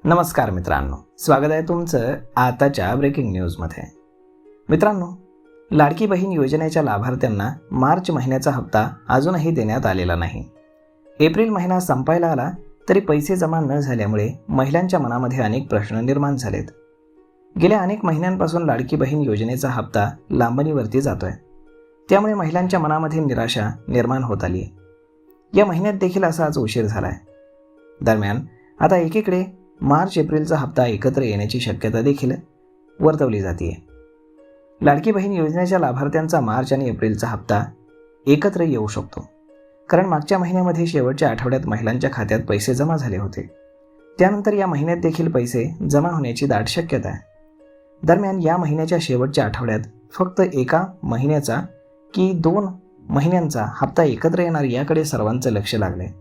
नमस्कार मित्रांनो, स्वागत आहे तुमचं आताच्या ब्रेकिंग न्यूजमध्ये। मित्रांनो, लाडकी बहीण योजनेच्या लाभार्थ्यांना मार्च महिन्याचा हप्ता अजूनही देण्यात आलेला नाही। एप्रिल महिना संपायला आला तरी पैसे जमा न झाल्यामुळे महिलांच्या मनामध्ये अनेक प्रश्न निर्माण झालेत। गेल्या अनेक महिन्यांपासून लाडकी बहीण योजनेचा हप्ता लांबणीवरती जातोय, त्यामुळे महिलांच्या मनामध्ये निराशा निर्माण होत आली आहे। या महिन्यात देखील असाच उशीर झालाय। दरम्यान आता एकीकडे मार्च एप्रिलचा हप्ता एकत्र येण्याची शक्यता देखील वर्तवली जाते। लाडकी बहीण योजनेच्या लाभार्थ्यांचा मार्च आणि एप्रिलचा हप्ता एकत्र येऊ शकतो, कारण मागच्या महिन्यामध्ये शेवटच्या आठवड्यात महिलांच्या खात्यात पैसे जमा झाले होते। त्यानंतर या महिन्यात देखील पैसे जमा होण्याची दाट शक्यता आहे। दरम्यान या महिन्याच्या शेवटच्या आठवड्यात फक्त एका महिन्याचा की 2 महिन्यांचा हप्ता एकत्र येणार याकडे सर्वांचं लक्ष लागले।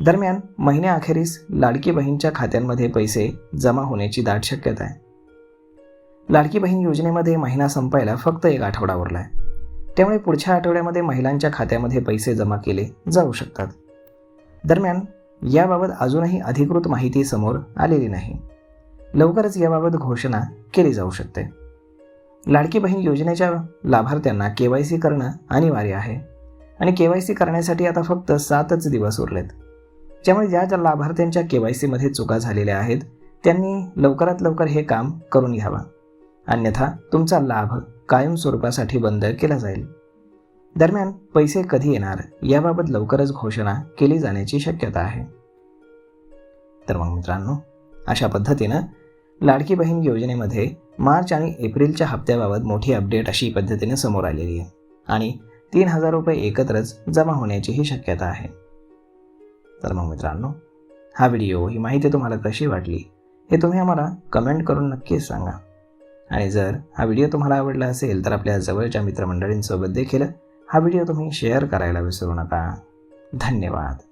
दरम्यान महिन्याअखेरीस लाडकी बहीणच्या खात्यांमध्ये पैसे जमा होण्याची दाट शक्यता आहे। लाडकी बहीण योजनेमध्ये महिना संपायला फक्त 1 आठवडा उरला आहे, त्यामुळे पुढच्या आठवड्यामध्ये महिलांच्या खात्यामध्ये पैसे जमा केले जाऊ शकतात। दरम्यान याबाबत अजूनही अधिकृत माहिती समोर आलेली नाही। लवकरच याबाबत घोषणा केली जाऊ शकते। लाडकी बहीण योजनेच्या लाभार्थ्यांना KYC करणं अनिवार्य आहे आणि KYC करण्यासाठी आता फक्त 7च दिवस उरलेत। त्यामुळे ज्या लाभार्थ्यांच्या KYC मध्ये चुका झालेल्या आहेत त्यांनी लवकरात लवकर हे काम करून घ्यावा, अन्यथा तुमचा लाभ कायम स्वरूपासाठी बंद केला जाईल। दरम्यान पैसे कधी येणार याबाबत लवकरच घोषणा केली जाण्याची शक्यता आहे। तर मग मित्रांनो, अशा पद्धतीनं लाडकी बहीण योजनेमध्ये मार्च आणि एप्रिलच्या हप्त्याबाबत मोठी अपडेट अशी पद्धतीने समोर आलेली आहे आणि 3000 रुपये एकत्रच जमा होण्याचीही शक्यता आहे। तर मग मित्रांनो, हा व्हिडिओ, ही माहिती तुम्हाला कशी वाटली हे तुम्ही आम्हाला कमेंट करून नक्कीच सांगा। आणि जर हा व्हिडिओ तुम्हाला आवडला असेल तर आपल्या जवळच्या मित्रमंडळींसोबत देखील हा व्हिडिओ तुम्ही शेअर करायला विसरू नका। धन्यवाद।